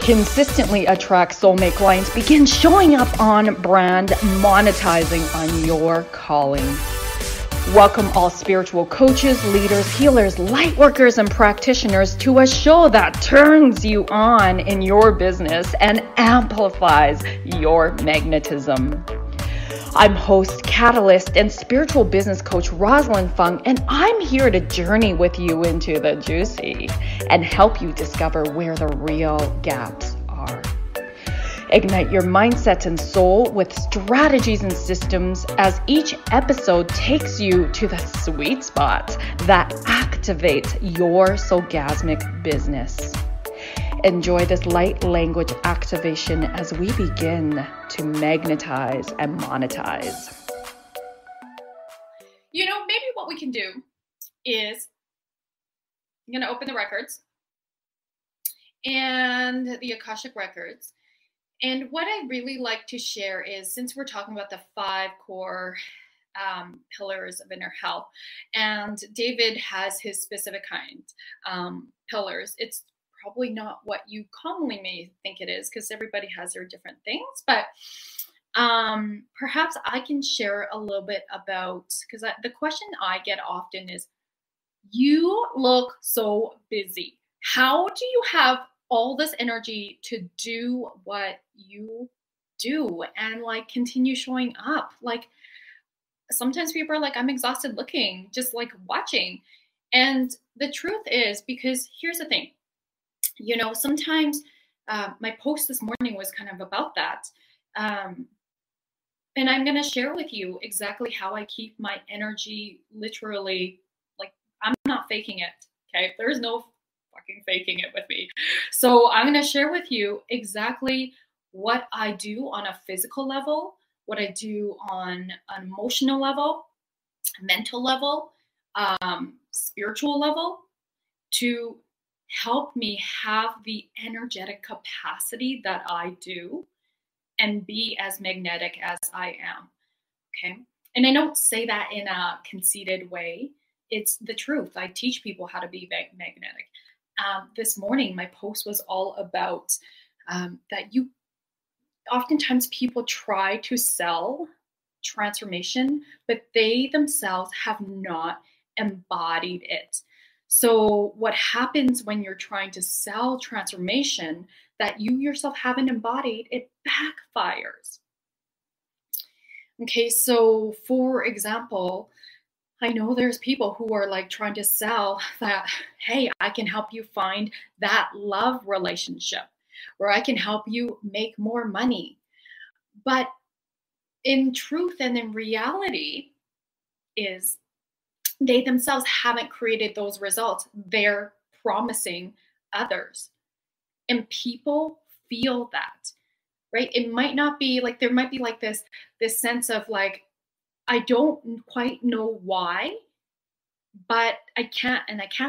Consistently attract soulmate clients. Begin showing up on brand, monetizing on your calling. Welcome all spiritual coaches, leaders, healers, light workers, and practitioners to a show that turns you on in your business and amplifies your magnetism. I'm host, catalyst, and spiritual business coach Rosalyn Fung, and I'm here to journey with you into the juicy and help you discover where the real gaps are. Ignite your mindset and soul with strategies and systems as each episode takes you to the sweet spots that activate your soulgasmic business. Enjoy this light language activation as we begin to magnetize and monetize. You know, maybe what we can do is I'm going to open the records and the Akashic records. And what I really like to share is, since we're talking about the 5 core pillars of inner health, and David has his specific kind pillars, it's probably not what you commonly may think it is because everybody has their different things, but perhaps I can share a little bit about, because the question I get often is, you look so busy. How do you have all this energy to do what you do and like continue showing up? Like sometimes people are like, I'm exhausted looking, just like watching. And the truth is, because here's the thing, you know, sometimes my post this morning was kind of about that. And I'm going to share with you exactly how I keep my energy literally, like, I'm not faking it. Okay. There's no fucking faking it with me. So I'm going to share with you exactly what I do on a physical level, what I do on an emotional level, mental level, spiritual level, to help me have the energetic capacity that I do and be as magnetic as I am. Okay. And I don't say that in a conceited way. It's the truth. I teach people how to be magnetic. This morning, my post was all about that oftentimes people try to sell transformation, but they themselves have not embodied it. So what happens when you're trying to sell transformation that you yourself haven't embodied, it backfires. Okay, so for example, I know there's people who are like trying to sell that, hey, I can help you find that love relationship, or I can help you make more money. But in truth and in reality is they themselves haven't created those results. They're promising others. And people feel that, right? It might not be like, there might be like this sense of like, I don't quite know why, but I can't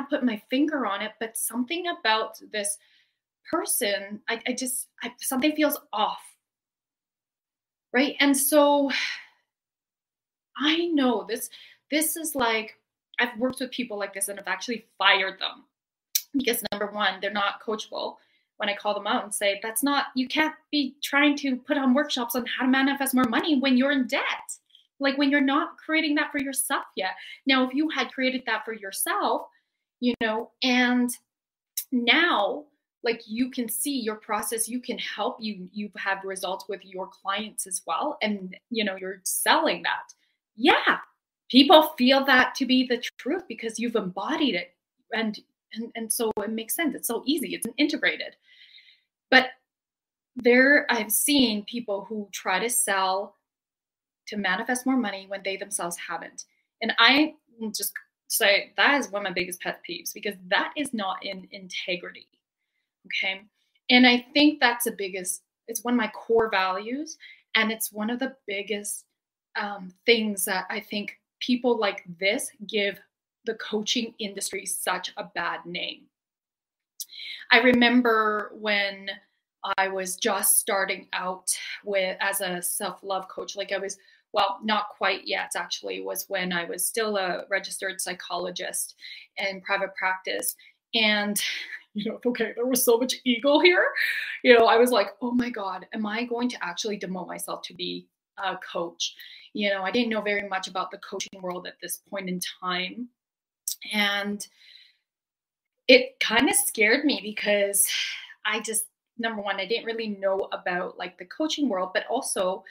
put my finger on it, but something about this person, something feels off, right? And so I know this is like, I've worked with people like this and I've actually fired them because number one, they're not coachable. When I call them out and say, you can't be trying to put on workshops on how to manifest more money when you're in debt. Like when you're not creating that for yourself yet. Now, if you had created that for yourself, you know, and now like you can see your process, you can help you have results with your clients as well. And, you know, you're selling that. Yeah. People feel that to be the truth because you've embodied it. And so it makes sense. It's so easy. It's integrated. But I've seen people who try to sell to manifest more money when they themselves haven't. And I will just say that is one of my biggest pet peeves because that is not in integrity. Okay. And I think that's it's one of my core values. And it's one of the biggest things that I think people like this give the coaching industry such a bad name. I remember when I was just starting out as a self-love coach, like I was, well, not quite yet actually, was when I was still a registered psychologist in private practice. And, okay, there was so much ego here. I was like, oh my God, am I going to actually demote myself to be a coach? I didn't know very much about the coaching world at this point in time. And it kind of scared me because number one, I didn't really know about like the coaching world, but also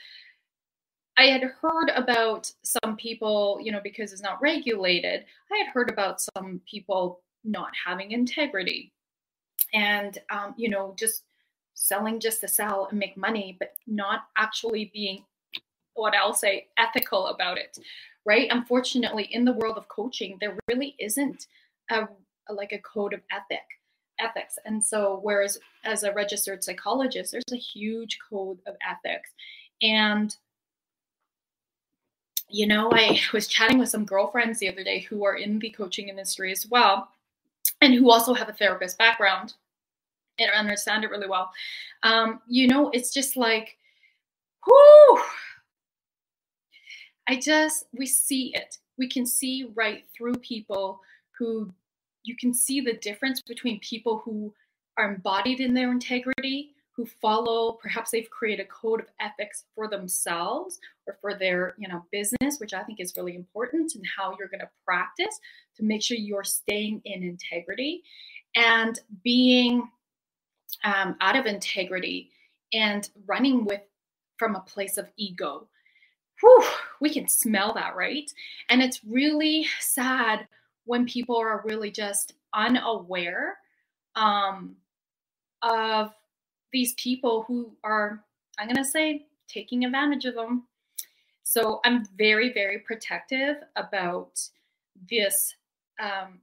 I had heard about some people, because it's not regulated, I had heard about some people not having integrity and, just selling just to sell and make money, but not actually being, what I'll say, ethical about it, right? Unfortunately, in the world of coaching, there really isn't a code of ethics. And so, whereas as a registered psychologist, there's a huge code of ethics. And I was chatting with some girlfriends the other day who are in the coaching industry as well, and who also have a therapist background and understand it really well. It's just like, whoo! We see it. We can see right through people who, you can see the difference between people who are embodied in their integrity, who follow, perhaps they've created a code of ethics for themselves or for their, business, which I think is really important, and how you're going to practice to make sure you're staying in integrity, and being out of integrity and running from a place of ego. Whew, we can smell that, right? And it's really sad when people are really just unaware of these people who are, I'm going to say, taking advantage of them. So I'm very, very protective about this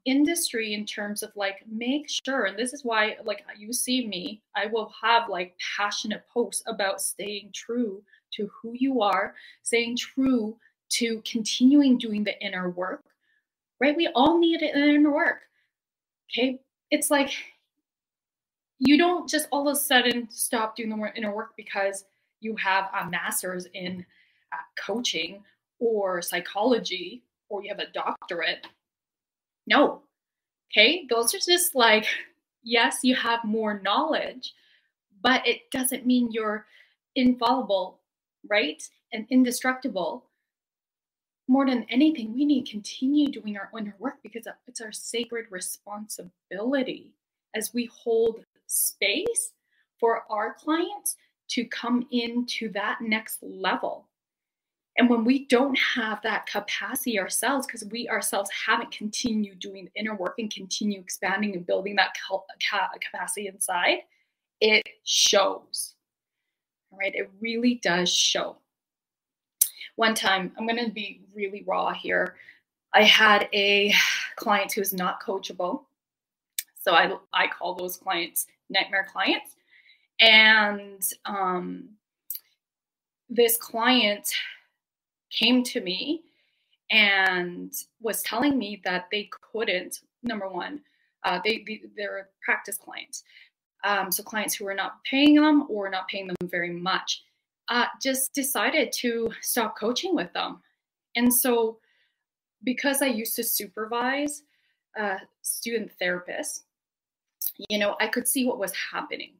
industry in terms of like, make sure, and this is why, like, you see me, I will have like passionate posts about staying true to who you are, staying true to continuing doing the inner work, right? We all need an inner work. Okay. It's like, you don't just all of a sudden stop doing the inner work because you have a master's in coaching or psychology, or you have a doctorate. No. Okay. Those are just like, yes, you have more knowledge, but it doesn't mean you're infallible, right? And indestructible. More than anything, we need to continue doing our inner work because it's our sacred responsibility as we hold space for our clients to come into that next level. And when we don't have that capacity ourselves, because we ourselves haven't continued doing the inner work and continue expanding and building that capacity inside, it shows. All right, it really does show. One time, I'm going to be really raw here. I had a client who's not coachable. So I call those clients nightmare clients. And this client came to me and was telling me that they couldn't, number one, they're practice clients. So clients who were not paying them or not paying them very much, just decided to stop coaching with them. And so because I used to supervise student therapists, I could see what was happening.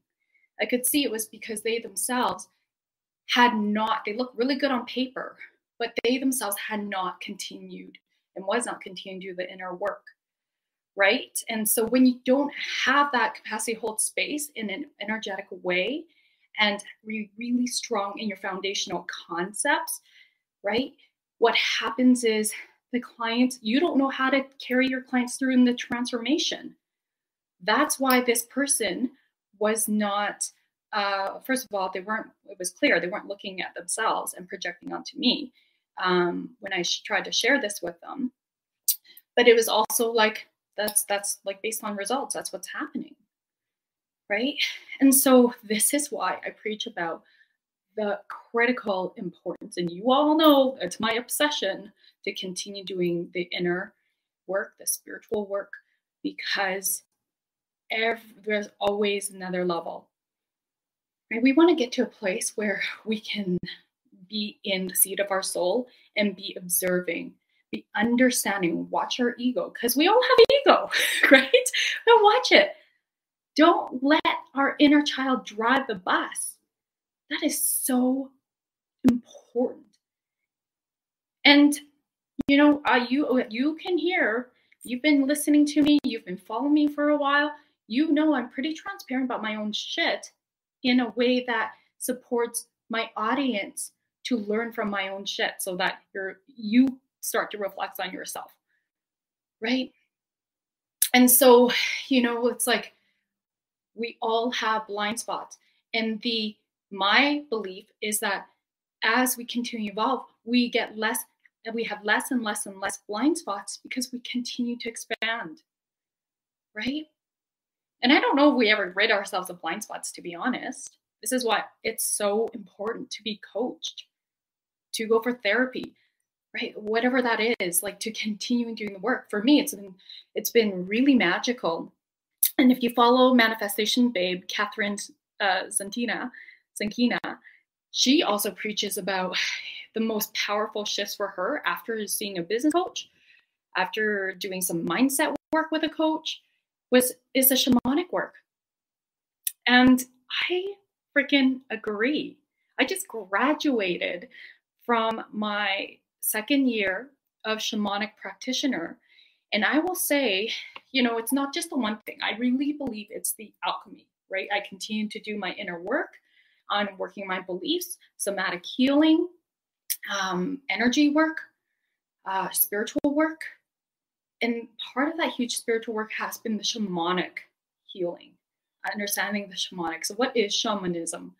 I could see it was because they themselves they looked really good on paper, but they themselves had not continued and was not continuing to do the inner work, right? And so when you don't have that capacity to hold space in an energetic way and really strong in your foundational concepts, right? What happens is you don't know how to carry your clients through in the transformation. That's why this person was not, first of all, it was clear they weren't looking at themselves and projecting onto me when I tried to share this with them. But it was also like, that's like based on results, that's what's happening, right? And so this is why I preach about the critical importance, and you all know it's my obsession to continue doing the inner work, the spiritual work, because there's always another level. Right? We want to get to a place where we can be in the seat of our soul and be observing, be understanding, watch our ego, because we all have ego, right? Now watch it. Don't let our inner child drive the bus. That is so important. And you can hear, you've been listening to me, you've been following me for a while. You know I'm pretty transparent about my own shit in a way that supports my audience to learn from my own shit, so that you start to reflect on yourself, right? And so, it's like we all have blind spots. And my belief is that as we continue to evolve, we have less and less and less blind spots because we continue to expand, right? And I don't know if we ever rid ourselves of blind spots, to be honest. This is why it's so important to be coached, to go for therapy, right? Whatever that is, like, to continue doing the work. For me, it's been really magical. And if you follow Manifestation Babe, Catherine Zankina, she also preaches about the most powerful shifts for her after seeing a business coach, after doing some mindset work with a coach, is the shamanic work. And I freaking agree. I just graduated from my second year of shamanic practitioner. And I will say, it's not just the one thing. I really believe it's the alchemy, right? I continue to do my inner work on working my beliefs, somatic healing, energy work, spiritual work. And part of that huge spiritual work has been the shamanic healing, understanding the shamanic. So what is shamanism?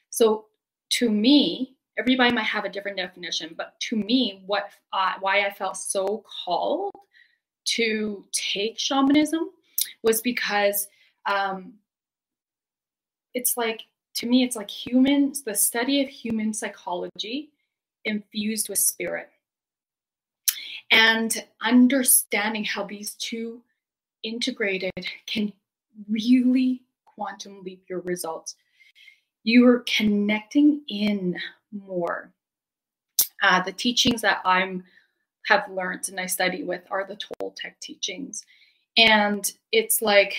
So to me, everybody might have a different definition, but to me, why I felt so called to take shamanism was because it's like, to me, it's like the study of human psychology infused with spirit, and understanding how these two integrated can really quantum leap your results. You are connecting in more. The teachings that I have learned and I study with are the Toltec teachings. And it's like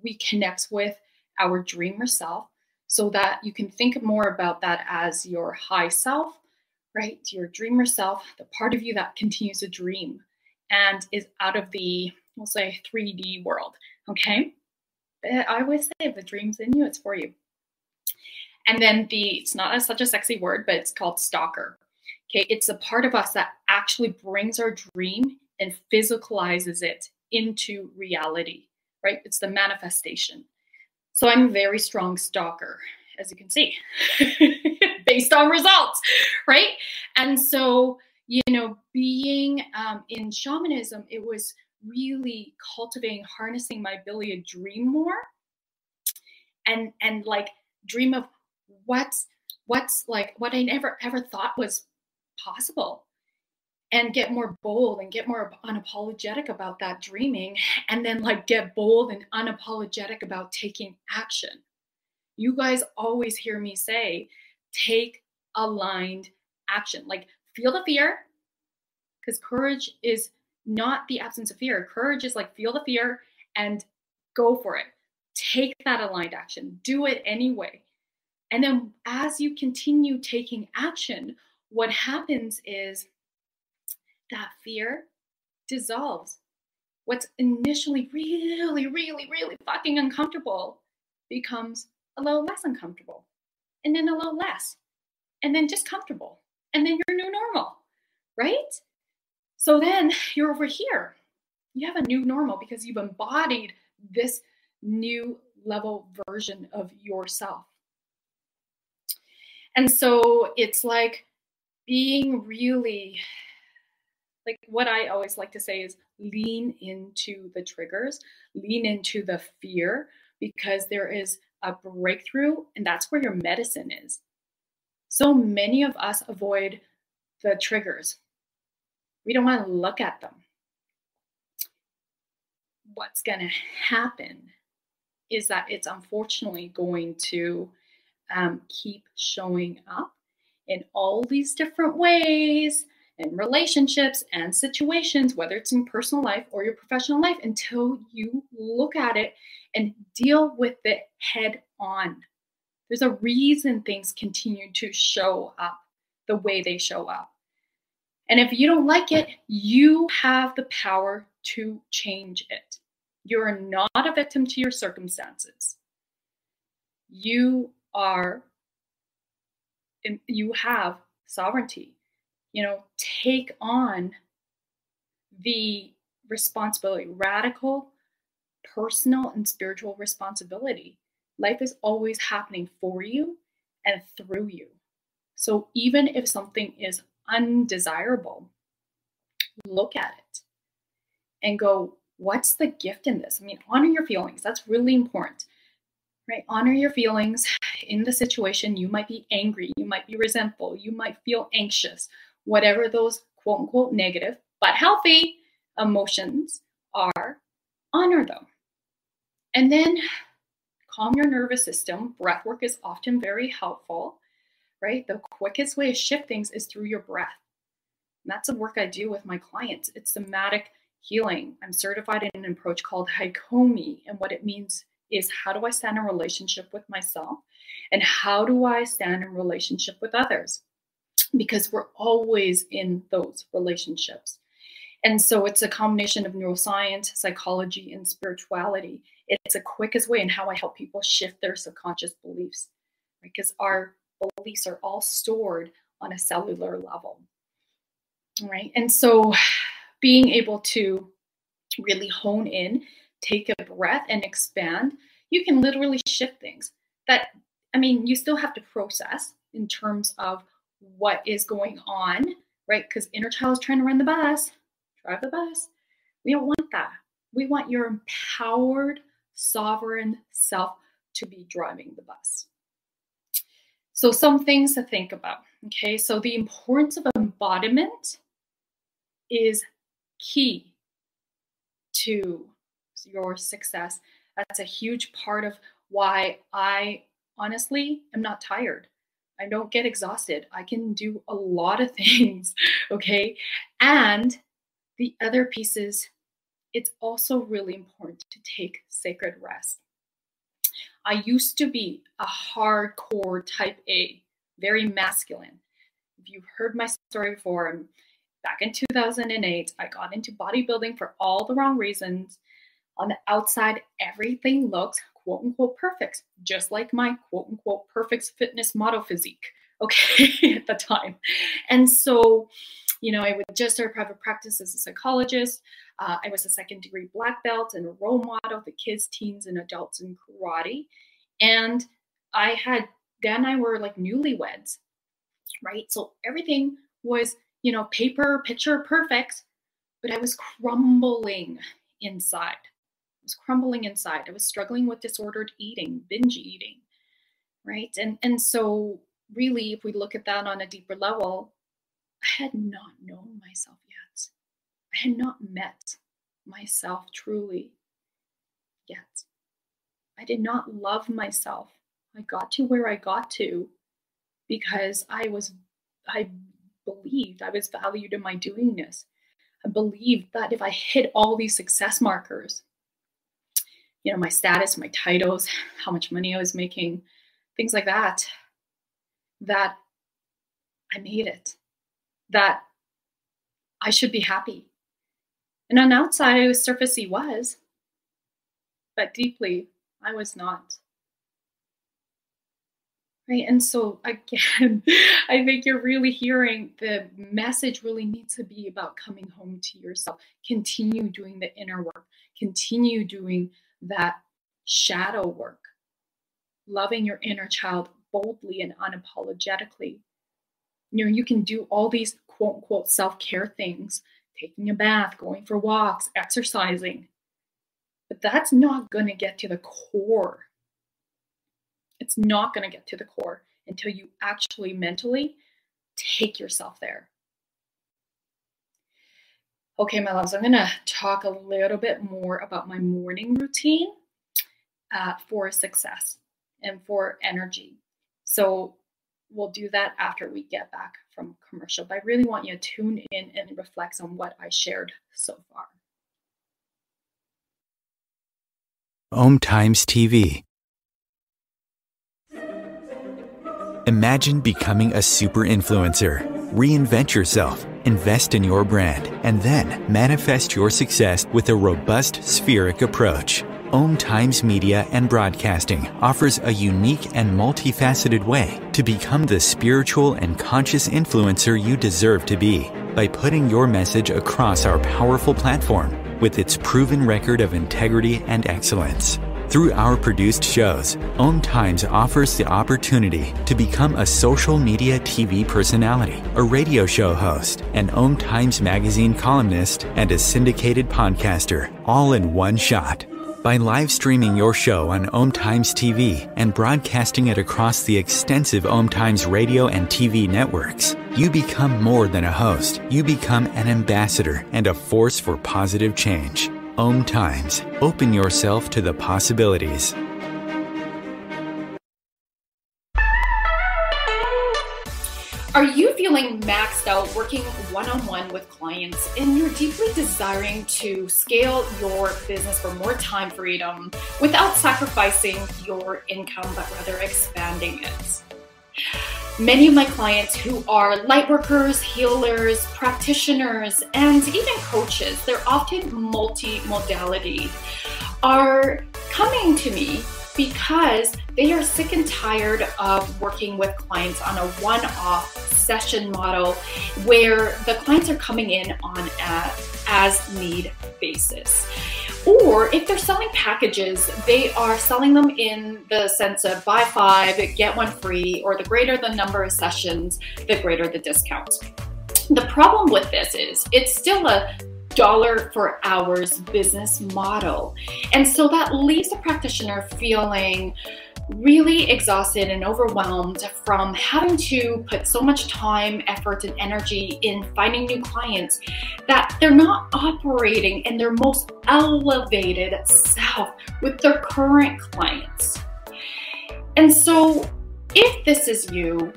we connect with our dreamer self, so that you can think more about that as your high self, right? Your dreamer self, the part of you that continues to dream and is out of the, we'll say, 3D world, okay? But I always say, if the dream's in you, it's for you. And then it's not such a sexy word, but it's called stalker. Okay, it's a part of us that actually brings our dream and physicalizes it into reality, right? It's the manifestation. So I'm a very strong stalker, as you can see, based on results, right? And so, being in shamanism, it was really cultivating, harnessing my ability to dream more, and like dream of what's like what I never ever thought was possible, and get more bold and get more unapologetic about that dreaming, and then like get bold and unapologetic about taking action. You guys always hear me say, take aligned action. Like, feel the fear, because courage is not the absence of fear. Courage is like, feel the fear and go for it. Take that aligned action. Do it anyway. And then as you continue taking action, what happens is that fear dissolves. What's initially really, really, really fucking uncomfortable becomes a little less uncomfortable, and then a little less, and then just comfortable, and then your new normal, right? So then you're over here. You have a new normal because you've embodied this new level version of yourself. And so it's like being really, like, what I always like to say is lean into the triggers, lean into the fear, because there is a breakthrough, and that's where your medicine is. So many of us avoid the triggers. We don't want to look at them. What's going to happen is that it's unfortunately going to keep showing up in all these different ways in relationships and situations, whether it's in personal life or your professional life, until you look at it and deal with it head on. There's a reason things continue to show up the way they show up. And if you don't like it, you have the power to change it. You're not a victim to your circumstances. You have sovereignty. Take on the responsibility, radical, personal, and spiritual responsibility. Life is always happening for you and through you. So even if something is undesirable, look at it and go, what's the gift in this? Honor your feelings. That's really important, right? Honor your feelings in the situation. You might be angry. You might be resentful. You might feel anxious. Whatever those quote unquote negative but healthy emotions are, honor them. And then calm your nervous system. Breath work is often very helpful, right? The quickest way to shift things is through your breath. And that's the work I do with my clients. It's somatic healing. I'm certified in an approach called Haikomi. And what it means is, how do I stand in relationship with myself? And how do I stand in relationship with others? Because we're always in those relationships. And so it's a combination of neuroscience, psychology, and spirituality. It's the quickest way in how I help people shift their subconscious beliefs, right? Because our beliefs are all stored on a cellular level, right? And so being able to really hone in, take a breath and expand, you can literally shift things. You still have to process in terms of what is going on, right? Because inner child is trying to run the bus, drive the bus. We don't want that. We want your empowered, sovereign self to be driving the bus. So some things to think about, okay? So the importance of embodiment is key to your success. That's a huge part of why I honestly am not tired. I don't get exhausted. I can do a lot of things, okay? And the other piece is, it's also really important to take sacred rest. I used to be a hardcore type A, very masculine. If you've heard my story before, back in 2008, I got into bodybuilding for all the wrong reasons. On the outside, everything looks quote unquote perfect, just like my quote unquote perfect fitness model physique, okay, at the time. And so, I would just start private practice as a psychologist. I was a second-degree black belt and a role model for kids, teens, and adults in karate. And Dan and I were like newlyweds, right? So everything was, paper, picture perfect, but I was crumbling inside. I was struggling with disordered eating, binge eating, right? And so really, if we look at that on a deeper level, I had not known myself yet. I had not met myself truly yet. I did not love myself. I got to where I got to because I believed I was valued in my doingness. I believed that if I hit all these success markers, my status, my titles, how much money I was making, things like that I made it, that I should be happy. And on the outside, surfacey was, but deeply, I was not. Right? And so again, I think you're really hearing the message really needs to be about coming home to yourself. Continue doing the inner work. Continue doing that shadow work. Loving your inner child boldly and unapologetically. You can do all these quote unquote self-care things, taking a bath, going for walks, exercising. But that's not going to get to the core. It's not going to get to the core until you actually mentally take yourself there. Okay, my loves, I'm going to talk a little bit more about my morning routine for success and for energy. So we'll do that after we get back from from commercial, but I really want you to tune in and reflect on what I shared so far. OMTimes TV. Imagine becoming a super influencer. Reinvent yourself, invest in your brand, and then manifest your success with a robust spheric approach. OMTimes Media and Broadcasting offers a unique and multifaceted way to become the spiritual and conscious influencer you deserve to be by putting your message across our powerful platform with its proven record of integrity and excellence. Through our produced shows, OMTimes offers the opportunity to become a social media TV personality, a radio show host, an OMTimes magazine columnist, and a syndicated podcaster, all in one shot. By live streaming your show on OMTimes TV and broadcasting it across the extensive OMTimes radio and TV networks, you become more than a host. You become an ambassador and a force for positive change. OMTimes. Open yourself to the possibilities. Are you feeling maxed out working one-on-one with clients and you're deeply desiring to scale your business for more time freedom without sacrificing your income, but rather expanding it? Many of my clients who are light workers, healers, practitioners, and even coaches, they're often multi-modality, are coming to me because they are sick and tired of working with clients on a one-off session model where the clients are coming in on an as-need basis. Or if they're selling packages, they are selling them in the sense of buy 5, get 1 free, or the greater the number of sessions, the greater the discount. The problem with this is it's still a dollar for hours business model. And so that leaves the practitioner feeling really exhausted and overwhelmed from having to put so much time, effort, and energy in finding new clients that they're not operating in their most elevated self with their current clients. And so if this is you,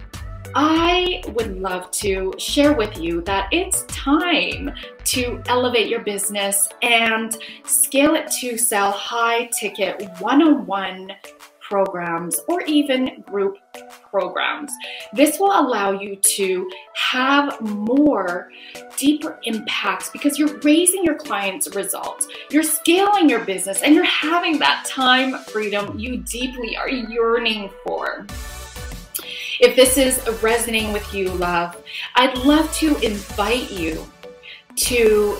I would love to share with you that it's time to elevate your business and scale it to sell high ticket one-on-one programs or even group programs. This will allow you to have more deeper impacts because you're raising your clients' results, you're scaling your business, and you're having that time freedom you deeply are yearning for. If this is resonating with you, love, I'd love to invite you to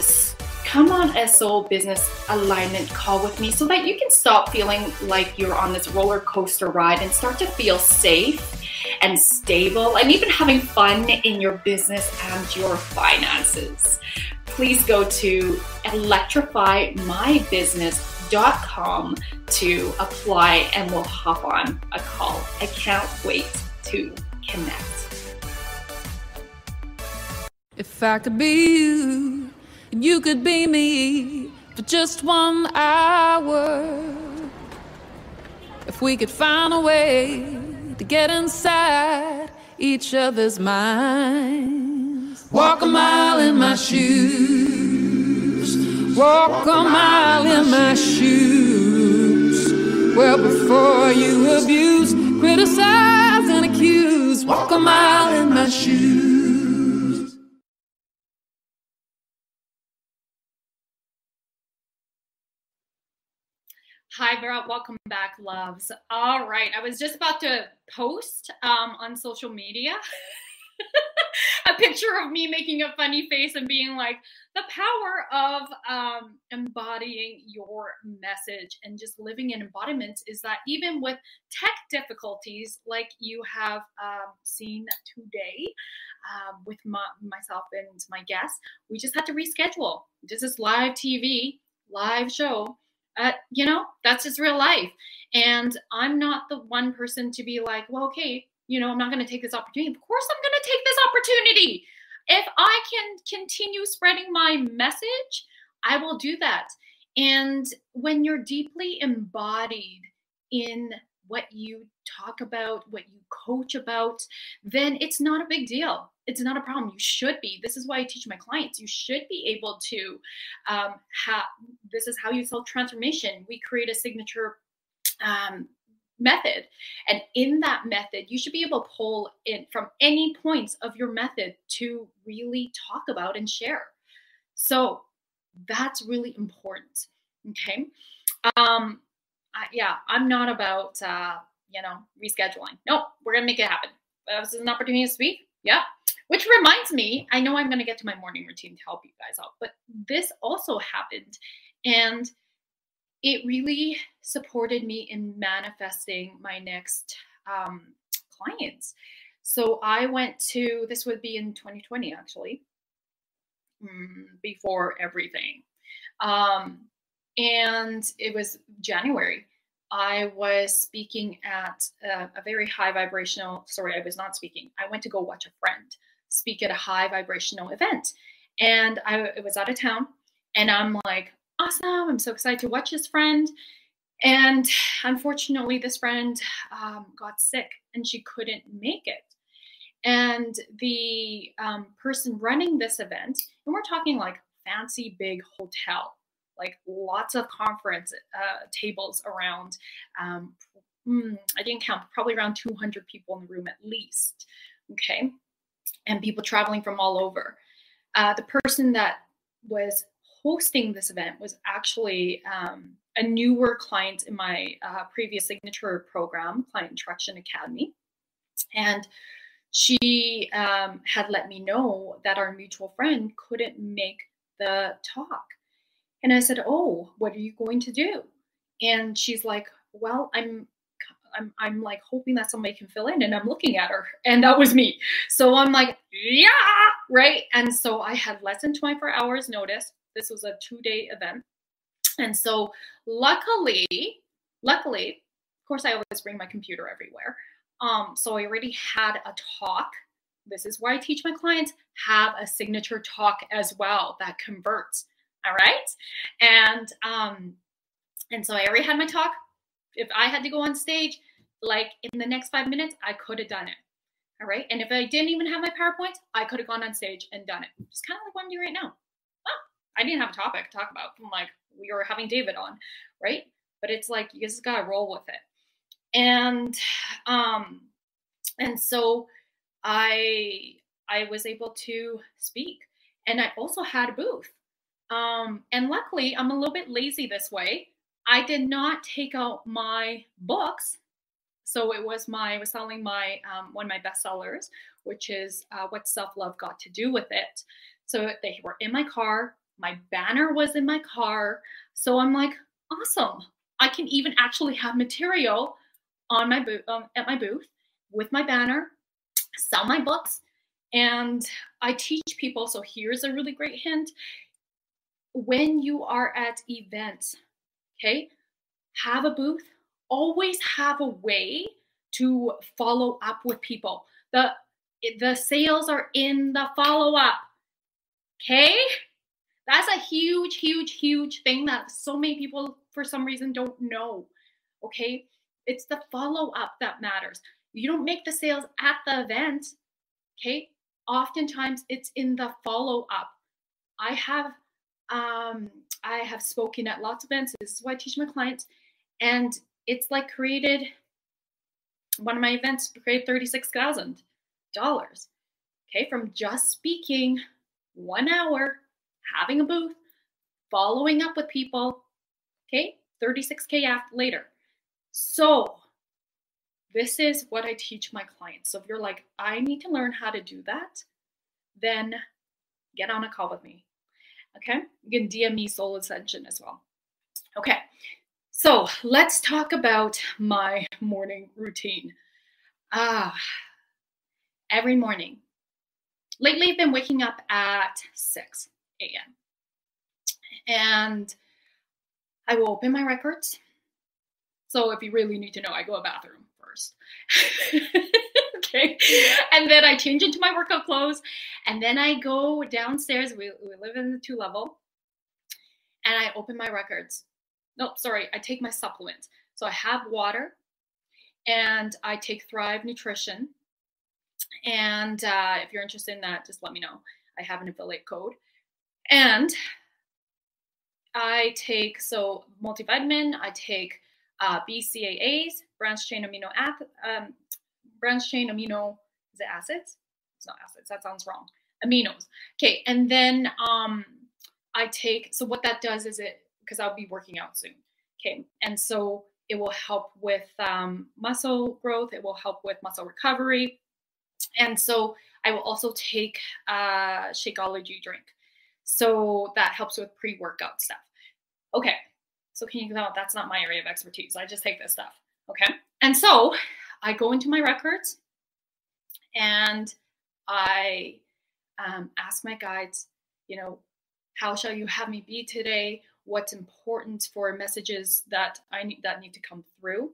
come on a soul business alignment call with me so that you can stop feeling like you're on this roller coaster ride and start to feel safe and stable and even having fun in your business and your finances. Please go to electrifymybusiness.com to apply and we'll hop on a call. I can't wait to connect. If I could be you, and you could be me for just 1 hour. If we could find a way to get inside each other's minds. Walk a mile in my shoes. Walk a mile in my shoes. Well, before you abuse, criticize and accuse. Walk a mile in my shoes. Hi, Vera. Welcome back, loves. All right. I was just about to post on social media a picture of me making a funny face and being like, the power of embodying your message and just living in embodiment is that even with tech difficulties like you have seen today with myself and my guests, we just had to reschedule. This is live TV, live show. You know, that's just real life. And I'm not the one person to be like, well, okay, you know, I'm not going to take this opportunity. Of course, I'm going to take this opportunity. If I can continue spreading my message, I will do that. And when you're deeply embodied in what you talk about, what you coach about, then it's not a big deal. It's not a problem. You should be. This is why I teach my clients. You should be able to this is how you sell transformation. We create a signature method. And in that method, you should be able to pull in from any points of your method to really talk about and share. So that's really important. Okay. I'm not about, rescheduling. Nope, we're going to make it happen. This is an opportunity to speak. Yeah. Which reminds me, I know I'm going to get to my morning routine to help you guys out, but this also happened. And it really supported me in manifesting my next clients. So I went to, this would be in 2020, actually, before everything. And it was January. I was speaking at a very high vibrational, I was not speaking. I went to go watch a friend speak at a high vibrational event. And I was out of town, and I'm like, awesome, I'm so excited to watch this friend. And unfortunately, this friend got sick and she couldn't make it. And the person running this event, and we're talking like fancy big hotel, like lots of conference tables around, I didn't count, probably around 200 people in the room at least, okay? And people traveling from all over. The person that was hosting this event was actually a newer client in my previous signature program, Client Interaction Academy. And she had let me know that our mutual friend couldn't make the talk. And I said, oh, what are you going to do? And she's like, well, I'm like hoping that somebody can fill in. And I'm looking at her, and that was me. So I'm like, yeah, right. And so I had less than 24 hours notice. This was a 2-day event. And so luckily, of course, I always bring my computer everywhere. So I already had a talk. This is why I teach my clients, have a signature talk as well that converts. All right. And so I already had my talk. If I had to go on stage, like in the next 5 minutes, I could have done it. All right. And if I didn't even have my PowerPoint, I could have gone on stage and done it. Just kind of like what I'm doing right now. Oh, I didn't have a topic to talk about. I'm like, we were having David on, right? But it's like, you just got to roll with it. And so I was able to speak, and I also had a booth. And luckily, I'm a little bit lazy this way. I did not take out my books. So I was selling my one of my bestsellers, which is What Self-Love Got to Do with It. So they were in my car. My banner was in my car. So I'm like, awesome. I can even actually have material on my booth, at my booth with my banner, sell my books, and I teach people. So here's a really great hint. When you are at events, okay, have a booth, always have a way to follow up with people. The sales are in the follow-up, okay? That's a huge, huge, huge thing that so many people, for some reason, don't know, okay? It's the follow-up that matters. You don't make the sales at the event, okay? Oftentimes, it's in the follow-up. I have spoken at lots of events. This is why I teach my clients. And it's like one of my events created $36,000, okay, from just speaking 1 hour, having a booth, following up with people, okay, 36K later. So this is what I teach my clients. So if you're like, I need to learn how to do that, then get on a call with me. Okay, you can DM me Soul Ascension as well. Okay, so let's talk about my morning routine. Every morning. Lately, I've been waking up at 6 a.m. And I will open my records. So if you really need to know, I go to the bathroom first. Okay. And then I change into my workout clothes. And then I go downstairs. We live in the 2-level. And I open my records. No, sorry. I take my supplements. So I have water. and I take Thrive Nutrition. And if you're interested in that, just let me know. I have an affiliate code. And I take, so multivitamin, I take BCAAs, branched chain amino is it acids? It's not acids, that sounds wrong. Aminos. Okay, and then I take, so what that does is because I'll be working out soon. Okay, and so it will help with muscle growth, it will help with muscle recovery. And so I will also take a Shakeology drink. So that helps with pre-workout stuff. Okay, so can you tell that's not my area of expertise. I just take this stuff, okay? And so I go into my records and I ask my guides, you know, how shall you have me be today? What's important for messages that need to come through?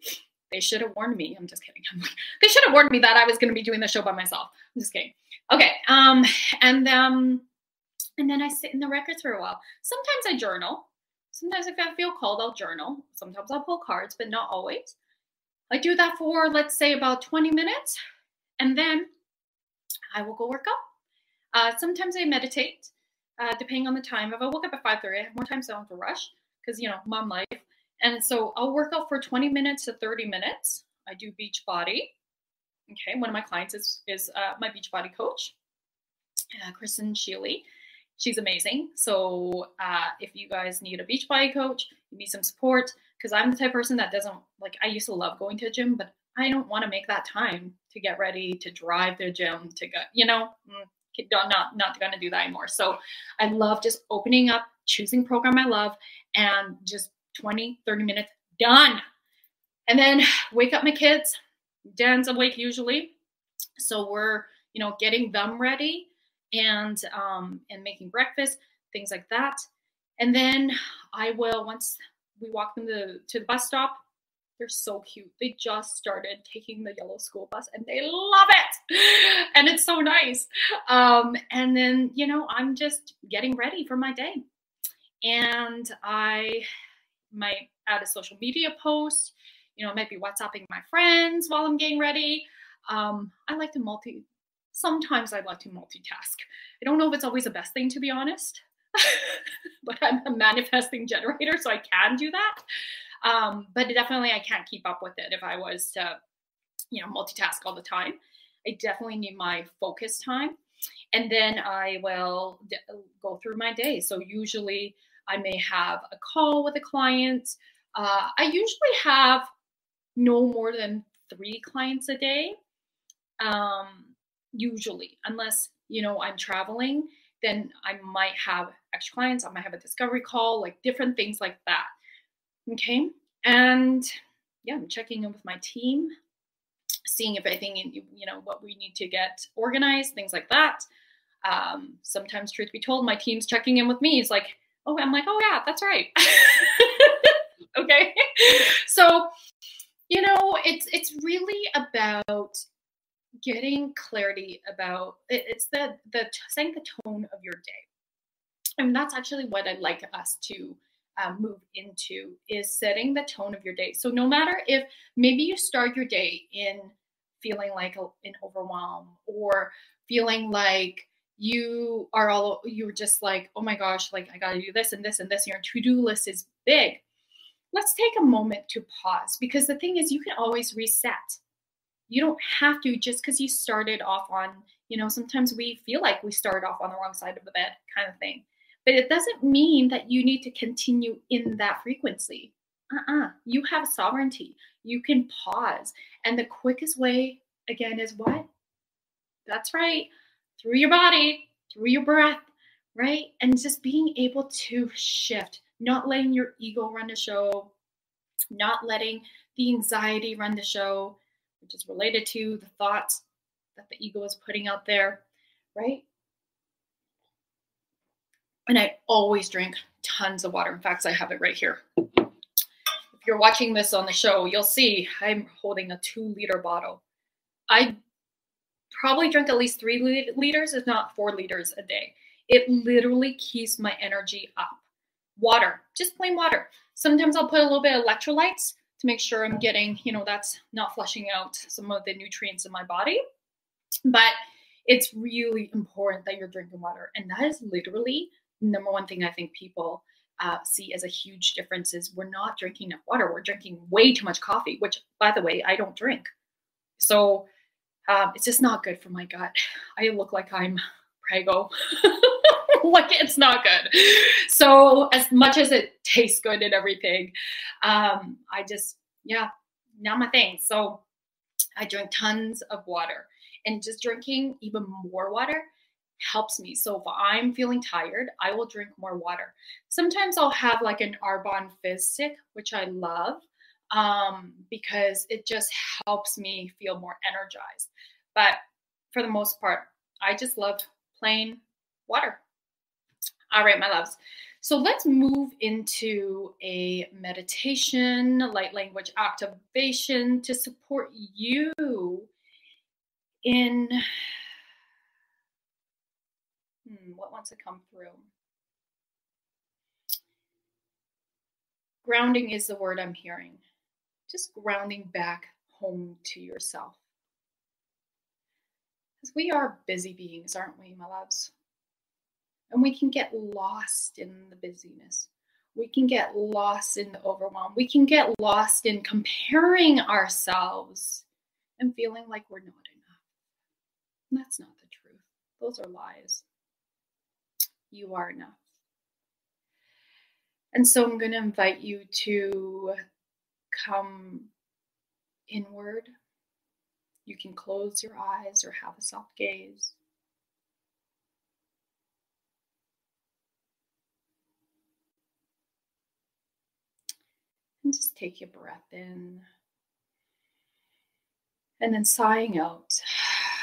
They should have warned me. I'm just kidding. They should have warned me that I was going to be doing the show by myself. I'm just kidding. Okay. And then I sit in the records for a while. Sometimes I journal. Sometimes if I feel called, I'll journal. Sometimes I'll pull cards, but not always. I do that for, let's say, about 20 minutes. And then I will go work out. Sometimes I meditate, depending on the time. If I woke up at 5:30, I have more time, so I don't have to rush because, you know, mom life. And so I'll work out for 20 minutes to 30 minutes. I do Beachbody. Okay, one of my clients is my Beachbody coach, Kristen Sheely. She's amazing. So if you guys need a Beachbody coach, you need some support, because I'm the type of person that doesn't, like, I used to love going to a gym, but I don't want to make that time to get ready, to drive to the gym, to go, you know, not going to do that anymore. So I love just opening up, choosing program I love, and just 20, 30 minutes, done. And then wake up my kids. Dan's awake usually. So we're, you know, getting them ready and making breakfast, things like that. And then I will, once we walk them to the bus stop, they're so cute. They just started taking the yellow school bus and they love it. And it's so nice. And then, you know, I'm just getting ready for my day. And I might add a social media post, you know, I might be WhatsApping my friends while I'm getting ready. Sometimes I like to multitask. I don't know if it's always the best thing, to be honest, but I'm a manifesting generator, so I can do that. But definitely I can't keep up with it if I was to, you know, multitask all the time. I definitely need my focus time. And then I will go through my day. So usually I may have a call with a client. I usually have no more than 3 clients a day. Usually, unless, you know, I'm traveling, then I might have extra clients. I might have a discovery call, like different things like that. Okay. And yeah, I'm checking in with my team, seeing if anything, you know, what we need to get organized, things like that. Sometimes, truth be told, my team's checking in with me. It's like, oh, I'm like, oh yeah, that's right. Okay. So, you know, it's really about getting clarity about it's the setting the tone of your day. And that's actually what I'd like us to move into, is setting the tone of your day. So no matter if maybe you start your day in feeling like an overwhelm, or feeling like you're just like, oh my gosh, like I got to do this and this and this, your to-do list is big. Let's take a moment to pause, because the thing is, you can always reset. You don't have to, just because you started off on, you know, sometimes we feel like we started off on the wrong side of the bed kind of thing. But it doesn't mean that you need to continue in that frequency. You have sovereignty. You can pause. And the quickest way, again, is what? That's right. Through your body, through your breath, right? And just being able to shift, not letting your ego run the show, not letting the anxiety run the show, which is related to the thoughts that the ego is putting out there, right? And I always drink tons of water. In fact, I have it right here. If you're watching this on the show, you'll see I'm holding a 2-liter bottle. I probably drink at least 3 liters, if not 4 liters a day. It literally keeps my energy up. Water, just plain water. Sometimes I'll put a little bit of electrolytes to make sure I'm getting, that's not flushing out some of the nutrients in my body. But it's really important that you're drinking water. And that is literally number one thing I think people see as a huge difference is we're not drinking enough water. We're drinking way too much coffee, which, by the way, I don't drink. So it's just not good for my gut. I look like I'm prego. Like, it's not good. So as much as it tastes good and everything, not my thing. So I drink tons of water, and just drinking even more water helps me. So if I'm feeling tired, I will drink more water. Sometimes I'll have like an Arbonne Fizz stick, which I love, because it just helps me feel more energized. But for the most part, I just love plain water. All right, my loves. So let's move into a meditation, light language activation to support you in what wants to come through. Grounding is the word I'm hearing. Just grounding back home to yourself. Because we are busy beings, aren't we, my loves? And we can get lost in the busyness. We can get lost in the overwhelm. We can get lost in comparing ourselves and feeling like we're not enough. And that's not the truth. Those are lies. You are enough. And so I'm going to invite you to come inward. You can close your eyes or have a soft gaze. And just take your breath in. And then sighing out.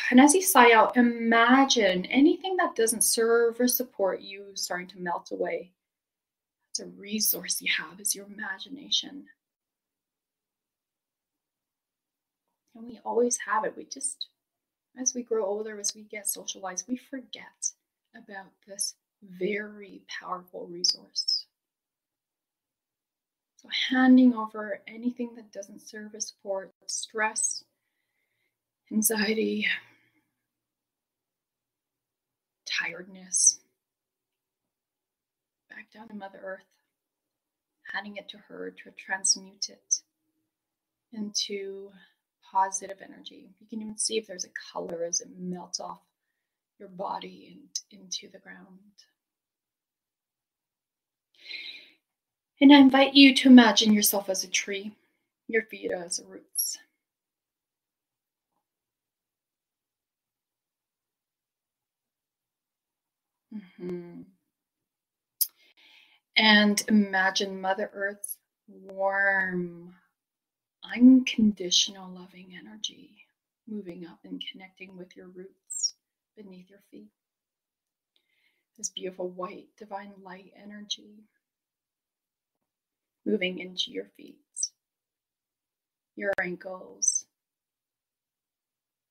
And as you sigh out, imagine anything that doesn't serve or support you starting to melt away. It's a resource you have is your imagination. And we always have it. We just, as we grow older, as we get socialized, we forget about this very powerful resource. So handing over anything that doesn't serve or support, stress, anxiety, tiredness, back down to Mother Earth, handing it to her to transmute it into positive energy. You can even see if there's a color as it melts off your body and into the ground. And I invite you to imagine yourself as a tree, your feet as roots. And imagine Mother Earth's warm, unconditional loving energy moving up and connecting with your roots beneath your feet. This beautiful white divine light energy moving into your feet, your ankles,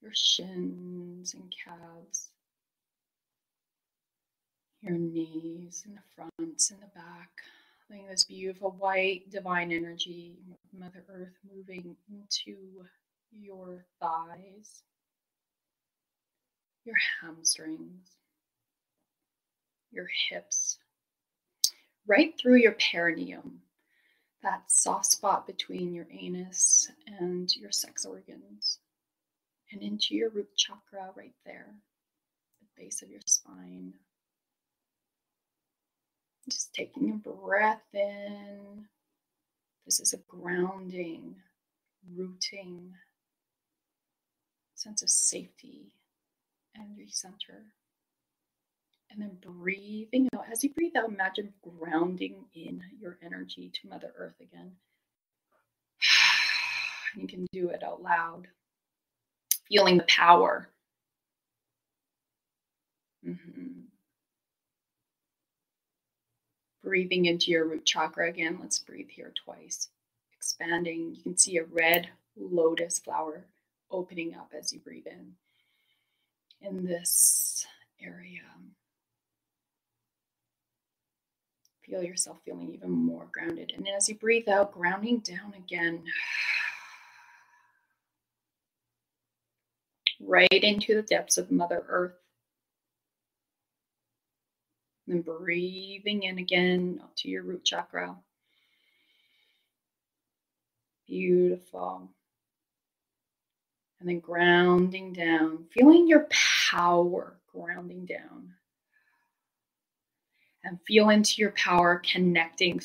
your shins and calves, your knees in the front and the back. Letting this beautiful white divine energy, Mother Earth, moving into your thighs, your hamstrings, your hips, right through your perineum, that soft spot between your anus and your sex organs, and into your root chakra right there, the base of your spine. Just taking a breath in. This is a grounding, rooting sense of safety, energy center. And then breathing out. As you breathe out, imagine grounding in your energy to Mother Earth again. And you can do it out loud. Feeling the power. Breathing into your root chakra again. Let's breathe here twice. Expanding. You can see a red lotus flower opening up as you breathe in this area. Feel yourself feeling even more grounded. And as you breathe out, grounding down again. Right into the depths of Mother Earth. And then breathing in again up to your root chakra. Beautiful. And then grounding down, feeling your power grounding down. And feel into your power connecting.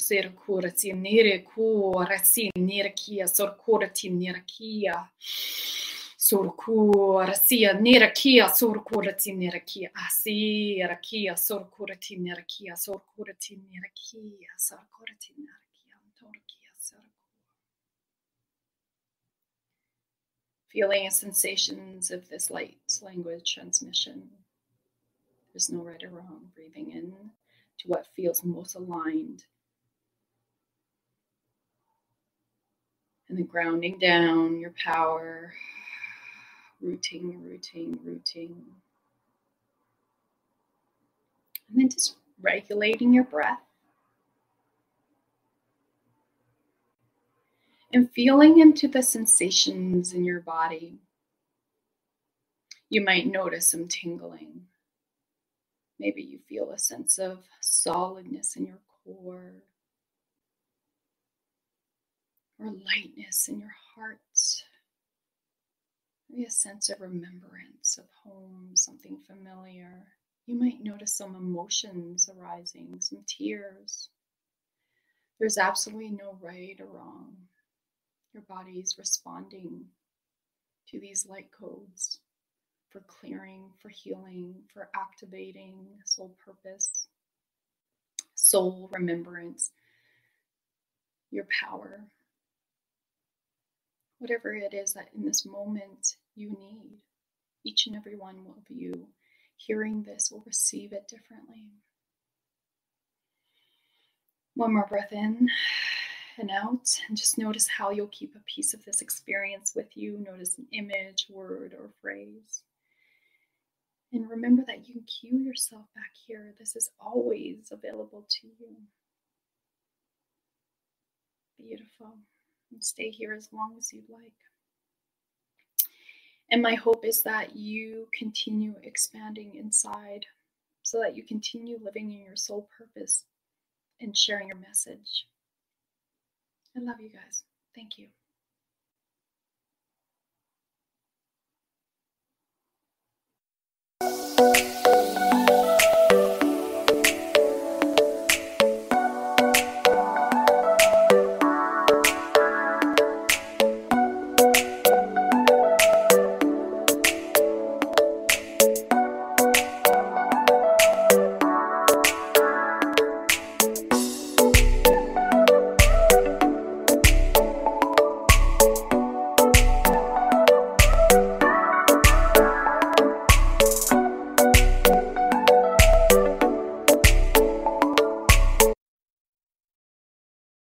Sorkuratia nirakia sorkurati nirakia asi rakia sorkurati nirakia sorkurati nirakia sorkurati nirakia torkia sorku. Feeling sensations of this light language transmission. There's no right or wrong. Breathing in to what feels most aligned. And then grounding down your power. Rooting. And then just regulating your breath. And feeling into the sensations in your body. You might notice some tingling. Maybe you feel a sense of solidness in your core. Or lightness in your heart. Maybe a sense of remembrance of home, something familiar. You might notice some emotions arising, some tears. There's absolutely no right or wrong. Your body is responding to these light codes for clearing, for healing, for activating soul purpose, soul remembrance, your power. Whatever it is that in this moment you need, each and every one of you hearing this will receive it differently. One more breath in and out, and just notice how you'll keep a piece of this experience with you. Notice an image, word, or phrase. And remember that you can cue yourself back here. This is always available to you. Beautiful. And stay here as long as you'd like. And my hope is that you continue expanding inside so that you continue living in your soul purpose and sharing your message. I love you guys. Thank you.